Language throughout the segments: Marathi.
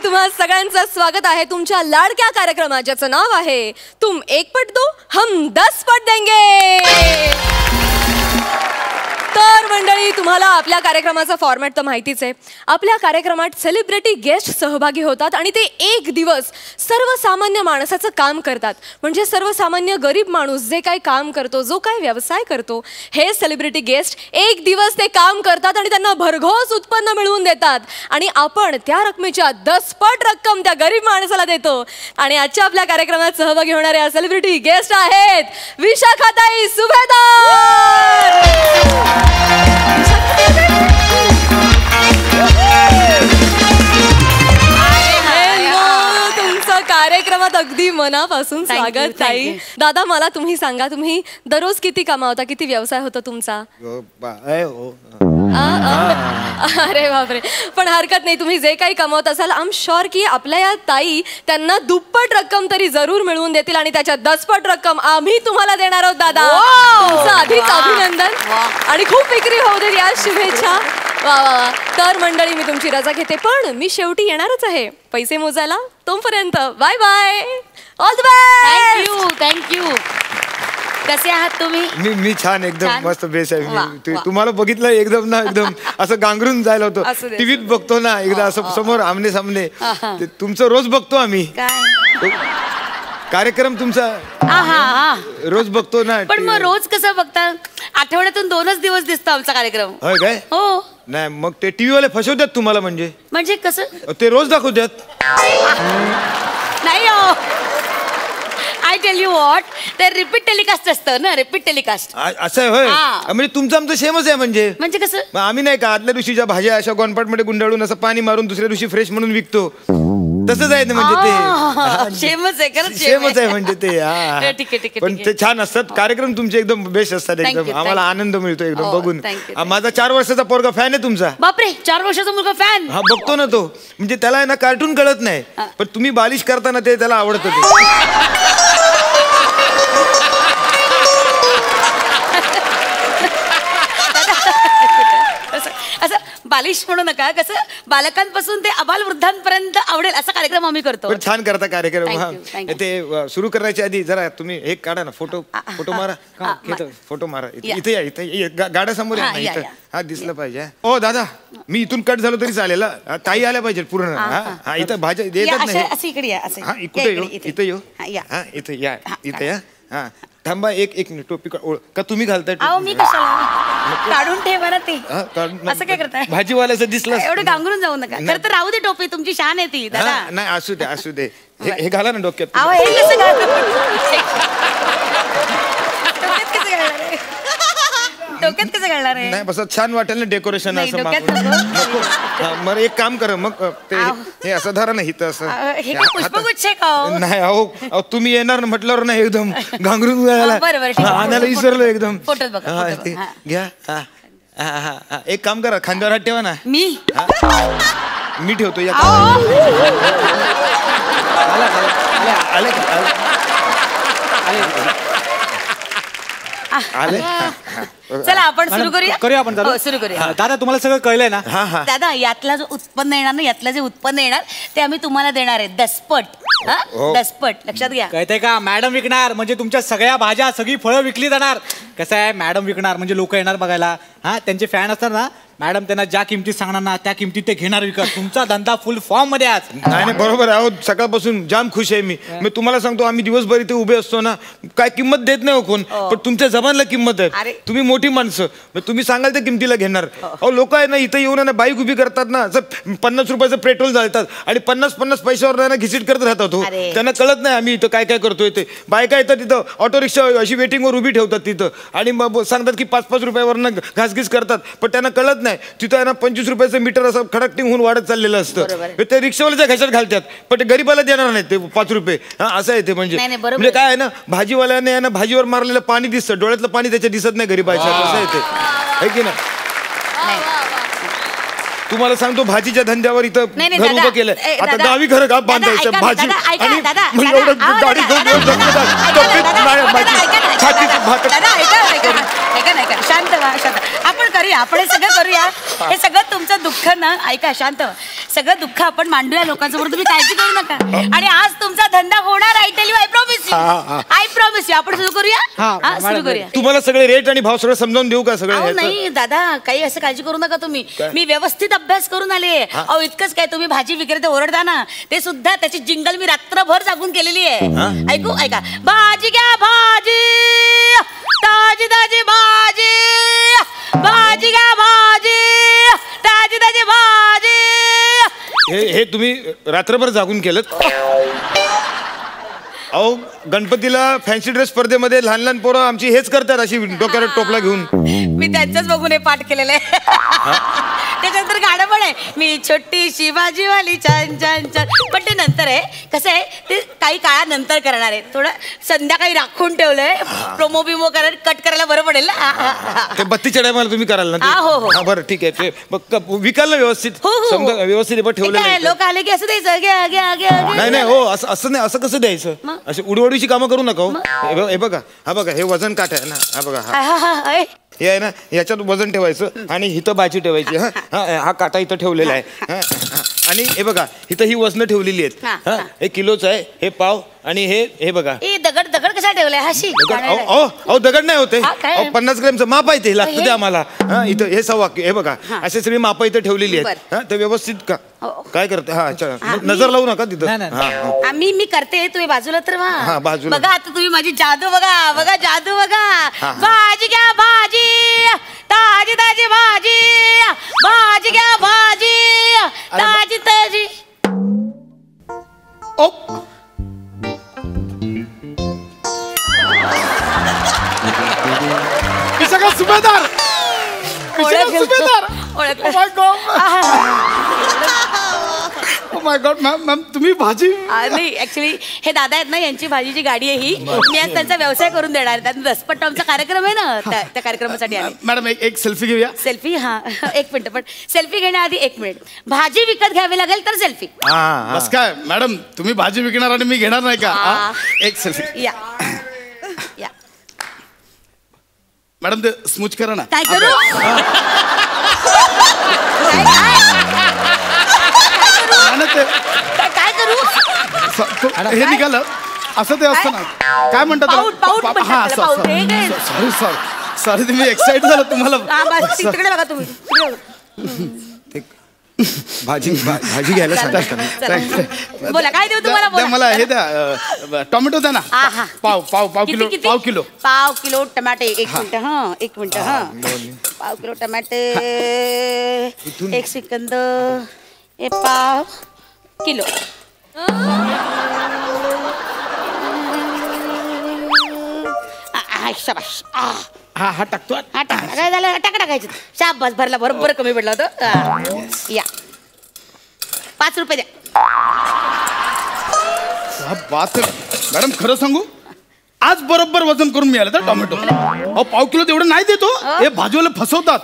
तुम्हा सगळ्यांचं स्वागत आहे तुमच्या लाडक्या कार्यक्रमात ज्याचं नाव आहे तुम एक पट दो हम 10 पट देंगे। तर मंडळी तुम्हाला आपल्या कार्यक्रमाचा फॉर्मॅट तर माहितीच आहे। आपल्या कार्यक्रमात सेलिब्रिटी गेस्ट सहभागी होतात आणि ते एक दिवस सर्वसामान्य माणसाचं काम करतात। म्हणजे सर्वसामान्य गरीब माणूस जे काही काम करतो, जो काही व्यवसाय करतो, हे सेलिब्रिटी गेस्ट एक दिवस ते काम करतात आणि त्यांना भरघोस उत्पन्न मिळवून देतात आणि आपण त्या रकमेच्या 10 पट रक्कम त्या गरीब माणसाला देतो। आणि आजच्या आपल्या कार्यक्रमात सहभागी होणाऱ्या सेलिब्रिटी गेस्ट आहेत विशाखाताई सुभेदार। तुमचं कार्यक्रमात अगदी मनापासून स्वागत ताई। दादा मला तुम्ही सांगा, तुम्ही दररोज किती कमावता, किती व्यवसाय होतो तुमचा? अरे बापरे, पण हरकत नाही, तुम्ही जे काही कमवत असाल आय एम शुअर की आपल्या या ताई त्यांना दुप्पट रक्कम तरी जरूर मिळवून देतील आणि त्याच्या 10 पट रक्कम आम्ही तुम्हाला देणार आहोत दादा। तुमचं आधीच अभिनंदन आणि खूप विक्री होऊ दे या शुभेच्छा। वा वा वा। तर मंडळी मी तुमची रजा घेते, पण मी शेवटी येणारच आहे पैसे मोजायला। तोपर्यंत bye bye, all the best. Thank you. कसे आहात तुम्ही? मी छान, एकदम मस्त बेस आहे। तुम्हाला बघितलं एकदम ना, एकदम असं गांगरून जायला होतं। टीव्हीत बघतो ना एकदा असं समोर आमने सामने, तुमचं रोज बघतो आम्ही कार्यक्रम तुमचा रोज बघतो ना। पण मग रोज कसं बघता? आठवड्यातून 2च दिवस दिसतो आमचा कार्यक्रम। होय काय? हो। नाही मग ते टीव्ही वाले फसवतात तुम्हाला? म्हणजे कसं? ते रोज दाखवतात? नाही हो, आय टेल यू व्हॉट, ते रिपीट टेलिकास्ट असतं ना, रिपीट टेलिकास्ट असं आहे होय? म्हणजे तुमचं आमचं सेमच आहे। म्हणजे कसं? आम्ही नाही का आदल्या दिवशीच्या भाज्या अशा गोनपाटमध्ये गुंडाळून असं पाणी मारून दुसऱ्या दिवशी फ्रेश म्हणून विकतो, तसंच आहे ना? म्हणजे ते सेमच आहे, खरंच सेमच आहे म्हणजे ते। ठीक आहे। पण ते छान असतात कार्यक्रम तुमचे, एकदम बेस्ट असतात एकदम। आम्हाला आनंद मिळतो एकदम बघून। माझा 4 वर्षाचा पोरगा फॅन आहे तुमचा। बापरे, 4 वर्षाचा मुलगा फॅन? हा, बघतो ना तो। म्हणजे त्याला आहे ना कार्टून कळत नाही, पण तुम्ही बालिश करताना ते त्याला आवडतं ते। असं बालिश म्हणू नका, कसं बालकांपासून ते आबाल वृद्धांपर्यंत आवडेल असा कार्यक्रम आम्ही करतो। छान करता कार्यक्रम। ते सुरू करण्याच्या आधी जरा तुम्ही एक काढा ना, फोटो मारा, फोटो मारा। इथे या, इथे गाड्या समोर या ना, इथं हा दिसलं पाहिजे। ओ दादा, मी इथून कट झालो तरी चालेल, ताई आल्या पाहिजे पूर्ण। हा इथं भाज्या देतात नाही? इकडे या, कुठे येऊ? इथं येऊ? हा इथे या, इथे या। हा थांबा, एक मिनिट, टोपी का तुम्ही घालताय? मी कशाला काढून ठेवा ना ते, असं काय करताय? भाजीवाल्याचं दिसलं एवढं गांगरून जाऊ नका। खरं तर राहू दे टोपी, तुमची शान आहे ती दादा। नाही असू दे। हे घाला ना डोक्यात। हे कसं डोक्यात कसं घालणार आहे? नाही बस छान वाटेल ना डेकोरेशन असं। मग एक काम करा, मग ते हे असं धरा ना इथं असं। पुष्पगुच्छ का? नाही अहो, तुम्ही येणार म्हटल्यावर ना एकदम गांगरून आणायला विसरलो एकदम। घ्या। एक काम करा, खांद्यावर हात ठेवा ना। मी ठेवतो या। चला आपण सुरू करूया आपण सुरू करूया। दादा तुम्हाला सगळं कळलंय ना? दादा, यातला जो उत्पन्न येणार ना, यातलं जे उत्पन्न येणार ते आम्ही तुम्हाला देणार आहे 10 पट। 10 पट लक्षात घ्या। कळतंय का? मॅडम विकणार म्हणजे तुमच्या सगळ्या भाज्या, सगळी फळं विकली जाणार। कसं आहे, मॅडम विकणार म्हणजे लोक येणार बघायला। त्यांचे फॅन असतात ना, मॅडम त्यांना ज्या किमतीत सांगणार ना त्या किमतीत ते घेणार विकत। तुमचा धंदा फुल फॉर्म मध्ये आज। नाही बरोबर आहे, सकाळपासून जाम खुश आहे मी तुम्हाला सांगतो, आम्ही दिवसभर इथे उभे असतो ना, काय किंमत देत नाही कोण, पण तुमच्या जबानला किंमत आहे। तुम्ही मोठी माणसं, तुम्ही सांगाल त्या किमतीला घेणार। लोक आहे ना इथे येऊन ना बाईक उभी करतात ना, 50 रुपयाचं पेट्रोल जाळतात आणि 50 पैशावर ना घिसीट करत राहतात। त्यांना कळत नाही आम्ही इथं काय काय करतोय ते। बायका येतात तिथं, ऑटो रिक्षा अशी वेटिंगवर उभी ठेवतात तिथं आणि मग सांगतात की 5-5 रुपयावर घासघीस करतात, पण त्यांना कळत नाही तिथं आहे ना 25 रुपयाचं मीटर असं खडकटिंग होऊन वाढत चाललेलं असतं। ते रिक्षावाल्याच्या घशात घालतात, पण ते गरीबाला देणार नाही ते 5 रुपये। असं आहे ते। म्हणजे काय आहे ना, भाजीवाल्याने ना भाजीवर मारलेलं पाणी दिसतं, डोळ्यातलं पाणी त्याच्या दिसत नाही गरीबाच्या। असं आहे ते, आहे की नाही? तुम्हाला सांगतो, भाजीच्या धंद्यावर इथं घर उभं केलंय। आता गावी घर बांधायचं भाजी आणि छातीत भाकर. दादा ऐका नाही शांत व्हा शांत. आपण करूया, आपण हे सगळं करूया. हे सगळं तुमचं दुःख ना, ऐका शांत व्हा. सगळं दुःख आपण मांडूया लोकांसमोर, तुम्ही काळजी करू नका. आणि आज तुमचा धंदा होणार. I tell you, I promise you. आपण सुरू करूया. सुरू करूया. तुम्हाला सगळे रेट आणि भाव सगळं समजावून देऊ का सगळं? नाही दादा, काही असं काळजी करू नका तुम्ही. मी व्यवस्थित अभ्यास करून आले. अहो इतकंच काय, तुम्ही भाजी विक्रेते ओरडता ना, ते सुद्धा त्याची जिंगल मी रात्रभर जागून केलेली आहे. ऐका. भाजी घ्या भाजी, ताजी ताजी भाजी. भाजी घ्या भाजी, ताजी ताजी भाजी. हे तुम्ही रात्रभर जागून केलं? अहो गणपतीला फॅन्सी ड्रेस स्पर्धेमध्ये लहान लहान पोरं आमची हेच करतात, अशी डोक्यावर टोपला घेऊन. मी त्यांचंच बघून हे पाठ केलेलं आहे. त्याच्यानंतर गाणं पण आहे, मी छोटीशी भाजीवाली छान छान छान. पण ते नंतर आहे, कसं आहे ते काही काळानंतर करणार आहे. थोडं संध्याकाळी राखून ठेवलंय, प्रोमो बिमो करायला, कट करायला बरं पडेल ना. ते 32 टायमाला तुम्ही कराल ना? हो. बरं ठीक आहे. ते विकाल ना व्यवस्थित? समजा व्यवस्थित ठेवलं. लोक आले की असं द्यायचं, घ्या. नाही हो, असं नाही. असं कसं द्यायचं? अशी उडवडीची कामं करू नका. हे बघा, हा बघा, हे वजन काट आहे ना. हा बघा, हे आहे ना, याच्यात वजन ठेवायचं आणि इथं भाजी ठेवायची. हा काटा इथं ठेवलेला आहे. आणि हे बघा, इथं ही वजन ठेवलेली आहेत. हे किलोचं आहे, हे पाव, आणि हे बघा. दगड कसा ठेवलाय? हाशी दगड नाही होते. 50 ग्रॅमचं माप आहे, ते लागतं ते आम्हाला. इथं हे सव्वा, हे बघा, असे सगळी माप इथं ठेवलेली आहेत. ते व्यवस्थित का काय करते? नजर लावू नका तिथं. मी करते, तुम्ही बाजूला तर बाजूला बघा. आता तुम्ही माझी जादू बघा जादू बघा. भाजी घ्या भाजी, ताजी ताजी भाजी. भाजी घ्या भाजी, ताजी ताजी. सुभेदार माय गॉड मॅम, तुम्ही भाजी? नाही, ऍक्च्युली हे दादा आहेत ना, यांची भाजीची गाडी आहे ही. मी आज त्यांचा व्यवसाय करून देणार. त्यांचा दसपट आमचा कार्यक्रम आहे ना, त्या कार्यक्रमासाठी आले. मॅडम एक सेल्फी घेऊया. सेल्फी? हा, एक मिनिट. पण सेल्फी घेण्याआधी 1 मिनिट. भाजी विकत घ्यावी लागेल तर सेल्फी. बस काय मॅडम, तुम्ही भाजी विकणार आणि मी घेणार नाही का? एक सेल्फी या. मॅडम ते स्मूच करा ना. काय करू? काय करू? हे निघालं असं ते असतं ना, काय म्हणतात? सॉरी तुम्ही एक्साइट झालं तुम्हाला. तिकडे बघा तुम्ही. भाजी घ्यायला सांगा. बोला, काय देऊ तुम्हाला? मला हे द्या, टोमॅटो द्या ना. पाव किलो टमाटे. 1 मिनिट. पाव किलो टमाटे, 1 सेकंद. हे पाव किलो. शाबाश. हा टाकतो. काय झालं? टाकायचं. शाबास, भरला, बरोबर कमी पडला होतं. या 5 रुपये द्या. बात मॅडम, खरं सांगू, आज बरोबर वजन करून मिळालं तर टोमॅटो. पाव किलो तेवढं नाही देतो, हे भाजीवाले फसवतात.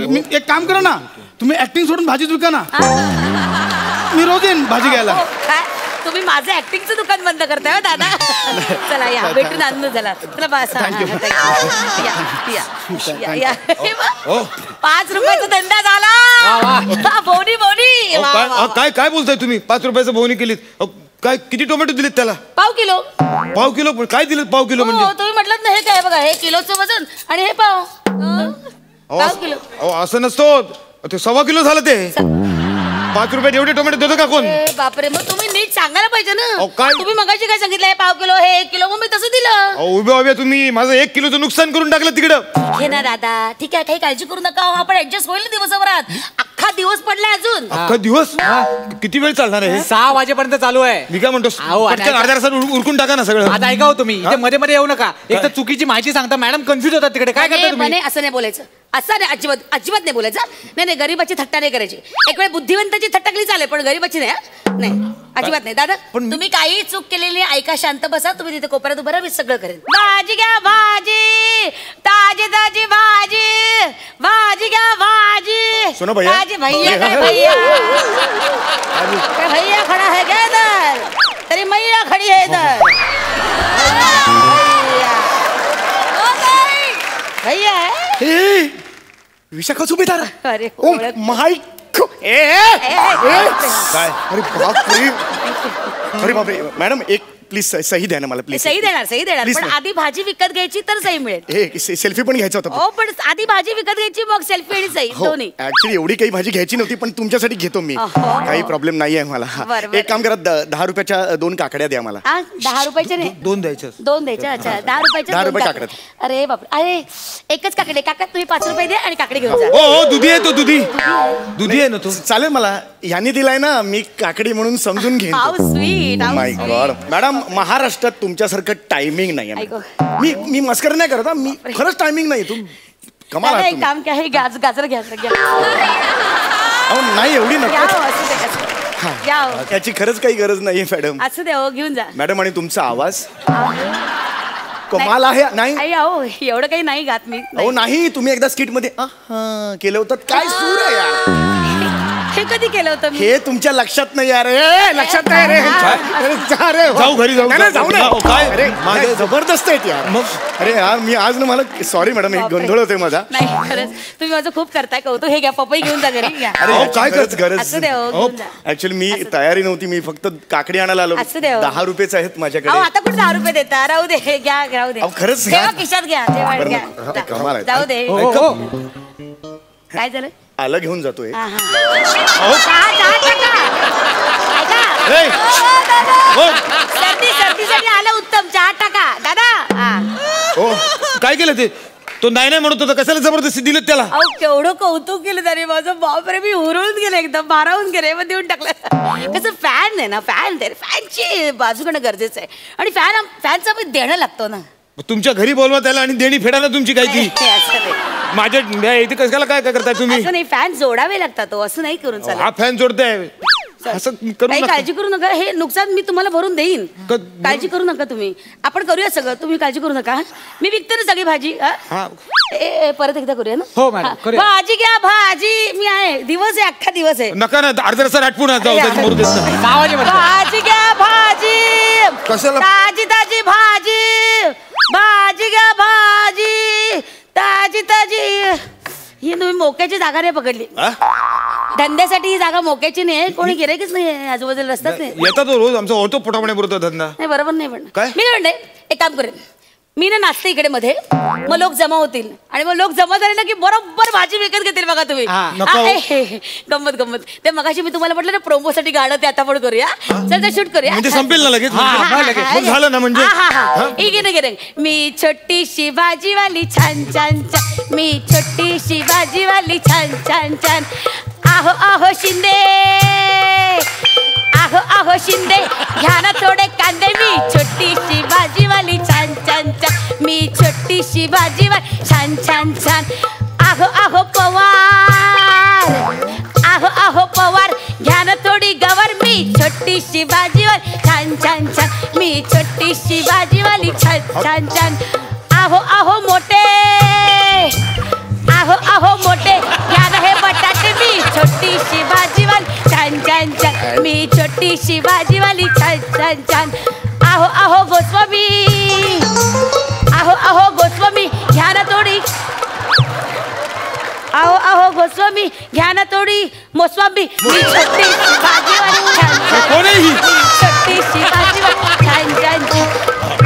मी एक काम करा ना, तुम्ही ऍक्टिंग सोडून भाजीच विका ना. मी रोज येईन भाजी घ्यायला. तुम्ही माझं ऍक्टिंगचं दुकान बंद करताय दादा. चला या, भेटून आनंद झाला. चला बस. 5 रुपयाचा धंदा झाला. बोनी. काय बोलताय तुम्ही? 5 रुपयाचं बोनी केलीत? काय, किती टोमॅटो दिलेत त्याला? पाव किलो. पाव किलो? काय दिलेत पाव किलो म्हणजे? तुम्ही म्हटलं ना, हे काय बघा, हे किलोचं वजन आणि हे पाव किलो. असं नसतो, ते 1.25 किलो झालं ते. 5 रुपयात एवढे टोमॅटो देतो का कोण? बापरे, मग तुम्ही नीट सांगायला पाहिजे ना. काय तुम्ही मगाशी काय सांगितलं? हे पाव किलो, हे 1 किलो, मग मी तसं दिलं. उभे तुम्ही माझं 1 किलोचं नुकसान करून टाकलं तिकडं. हे ना दादा, ठीक आहे, काही काळजी करू नका. आपण ऍडजस्ट होईल दिवसभरात. अख्खा दिवस पडलाय अजून. अख्खा दिवस? किती वेळ चालणार आहे? 6 वाजेपर्यंत चालू आहे. मी काय म्हणतो, अर्ध्या तासात उरकून टाका ना सगळं. आता ऐका हो तुम्ही, इथे मध्ये मध्ये येऊ नका. एक तर चुकीची माहिती सांगता, मॅडम कन्फ्युज होतात तिकडे. काय करता तुम्ही? असं नाही बोलायचं. असं नाही, अजिबात नाही बोलायचं. नाही, गरीबाची थट्टा नाही करायची. एक वेळ बुद्धिवंताची थट्टा केली चालेल, पण गरीबाची नाही, अजिबात नाही. दादा, तुम्ही काही चूक केलेली ऐका, शांत बसा. तुम्ही तिथे कोपऱ्यात उभं राहा, मी सगळं करेन. भाजी घ्या भाजी, ताजी ताजी भाजी. भाजी घ्या भाजी. सुनो भैया. भैया खड़ा है क्या इधर? तेरी मैया खड़ी है इधर. भैया ए, विशाखा सुभेदार. अरे ओ माय काय अरे बापरे. अरे बापरे मॅडम एक प्लीज सही द्या ना मला प्लीज. सही देणार Please, पण ma'am. आधी भाजी विकत घ्यायची तर सही मिळेल. सेल्फी पण घ्यायचा होता. हो पण आधी भाजी विकत घ्यायची मग सेल्फी आणि सही हो दोन्ही. ऍक्च्युली एवढी काही भाजी घ्यायची नव्हती पण तुमच्यासाठी घेतो मी. काही प्रॉब्लेम नाही आहे मला. बरं, बरं. एक काम करा 10 रुपयाच्या 2 काकड्या द्या मला. 10 रुपयाचे नाही 2 द्यायचे. 2 द्यायच्या. अच्छा 10 रुपयाच्या 10 दोन रुपये काकड्या. अरे बाप अरे एकच काकडे काका तुम्ही 5 रुपये द्या आणि काकडे घेऊन जा. हो हो दुधी आहे तो दुधी आहे ना तो. चालेल मला याने दिलाय ना मी काकडी म्हणून समजून घेईन. How sweet my God madam महाराष्ट्रात तुमच्यासारखं टायमिंग नाही आहे. ऐको. मी मस्करी नाही करत हा. मी खरंच टायमिंग नाही. तू कमाल आहात एक तुम्ही. काम काय आहे गाजर घ्या घ्या अहो, नाही एवढी या नको. हो, असू दे, असू दे. या हो. त्याची खरंच काही गरज नाहीये मॅडम. असू द्या हो घेऊन जा. मॅडम आणि तुमचा आवाज कमाल आहे. नाही आई अहो एवढं काही नाही गात मी. अहो नाही तुम्ही एकदा स्किट मध्ये केलं होतं. काय सूर आहे यार. हे कधी केलं होतं मी? हे तुमच्या लक्षात नाही यार. लक्षात नाही रे. अरे, जा रे. जाऊ घरी जाऊ. नाही, नाही, जाऊ जाऊ, नये. काय? अरे मागे- नाही, जबरदस्त आहेत यार. मग? अरे यार मी आज ना मला सॉरी मॅडम एक बापरे. गोंधळ होते माझा. नाही खरंच तुम्ही माझं खूप करताय कौतुक. हे घ्या पपई घेऊन जा घरी घ्या. अरे अहो, काय काय गरज असू द्या हो, घेऊन जा. ऍक्च्युली मी तयारी नव्हती. मी फक्त काकडी आणायला आलो. असू द्या हो. 10 रुपयेच आहेत अहो माझ्याकडे. आता कुठे 10 रुपये देता राहू दे हे घ्या राहू दे. अहो, खरंच ठेवा घ्या. खिशात घ्या जेवण बरं, घ्या हा, कमाल आहे. जाऊ दे. काय झालं आलं घेऊन जातोय. हा, हा. चहा टाका. ऐका. ए, हो, सर्दीसाठी आलं उत्तम चहा टाका दादा. हा. हो काय केलं ते तो नाही म्हणत होता कशाला जबरदस्ती दिलं त्याला. अहो केवढं कौतुक केलं त्याने माझं. बापरे मी हुरळून गेले एकदम भारावून गेले मग देऊन टाकलं. कसं फॅन आहे ना फॅनची बाजू करणं गरजेचं आहे आणि फॅनचं पण देणं लागतो ना. तुमच्या घरी बोलवा त्याला आणि देणी फेडायला तुमची काय ती असं नाही. माझ्या इथे कशाला काय करताय तुम्ही. असं नाही फॅन जोडावे लागतात असं नाही करून चालत. हा फॅन जोडताय असं करू काही नका. काळजी करू नका. हे नुकसान मी तुम्हाला भरून देईन. काळजी करू नका तुम्ही. आपण करूया सगळं तुम्ही काळजी करू नका. मी विकते ना सगळी भाजी. हा. परत एकदा करूया ना. हो, मॅडम, हा. करूया. भाजी घ्या भाजी. मी आहे दिवस आहे अख्खा दिवस आहे. नका ना अर्धा रस्ता आठवून जाऊ त्याची मरू देत नाही. भाजी घ्या भाजी. कशाला? ताजी ताजी भाजी. भाजी घ्या भाजी. ताजी ताजी. ही तुम्ही मोक्याची जागा नाही पकडली. धंद्यासाठी ही जागा मोक्याची नाही. कोणी गिरायकच नाही आजूबाजूला रस्ताच नाही. येतात तो रोज आमचा होतो पोटापाण्या पुरतो धंदा. नाही बरोबर नाही पण काय? मी काय म्हणते एक काम करेन मी ना नाचते इकडे मध्ये मग लोक जमा होतील आणि मग लोक जमा झाले ना की बरोबर भाजी विकत घेतील बघा तुम्ही. नको. गंमत गंमत ते मगाशी मी तुम्हाला म्हटलं ना प्रोमोसाठी गाणं ते आता पण करूया. चल ते शूट करूया. म्हणजे संपेल ना लगेच. मग झालं ना म्हणजे. गे मी छोटीशी भाजीवाली छान छान छान. मी छोटीशी भाजीवाली छान छान छान. आहो आहो शिंदे आहो आहो शिंदे घ्या ना थोडे कांदे. मी छोटीशी भाजीवाली छान छान छान. मी छोटीशी भाजीवाली छान छान छान. आहो आहो पवार आहो आहो पवार घ्या ना थोडी गवार. मी छोटीशी भाजीवाली छान छान छान. मी छोटीशी भाजीवाली छान छान छान. आहो आहो मोठे आहो आहो मोठे घ्या ना हे बटाटे. मी छोटीशी भाजीवाली छान छान छान. मी छोटीशी भाजीवाली छान छान छान. आहो आहो गोस्वामी आहो आहो गोस्वामी घ्या ना थोडी. आहो आहो गोस्वामी घ्या ना थोडी मोस्वामी. मी छोटीशी भाजीवाली छान छान. कोण आहे ही? मी छोटीशी भाजीवाली छान छान छान.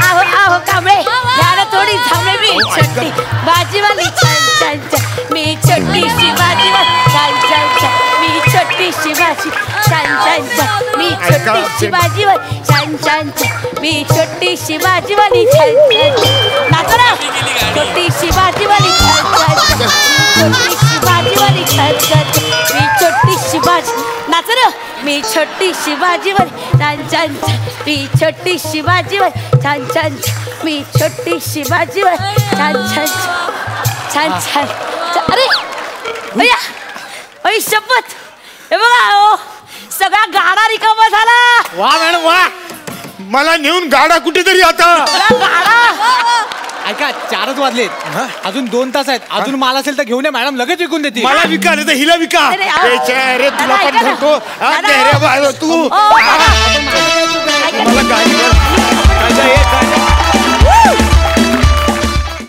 आहो आहो कांबळे घ्या ना थोडी झांबळे. मी छोटी भाजीवाली छान छान छान. मी छोटीशी भाजीवाली छान छान छान. मी छोटीशी भाजी छान छान छान. मी छोटीशी भाजीवाली छान छान छान. मी छोटीशी भाजीवाली छान छान छान. नाचो ना छोटीशी भाजीवाली छान छान छान. छोटीशी भाजीवाली छान छान छान. मी छोटीशी भाजी नाच ना. मी छोटीशी भाजीवाली छान छान छान. मी छोटीशी भाजीवाली छान छान छान. मी छोटीशी भाजीवाली छान छान छान छान. अरे भैया अई शपथ हे बघा हो सगळा गाडा रिकामा झाला. वा मॅडम वा. मला नेऊन गाडा कुठेतरी आता. ऐका 4च वाजलेत. अजून 2 तास आहेत. अजून माल असेल तर घेऊन या मॅडम लगेच विकून देतील. मला विका नाही तर हिला विका. अरे, अहो. रे तुला दादा, पण ऐका ना. धरतो. दादा, रे बाळा, तू ओ, दादा. मला गाडी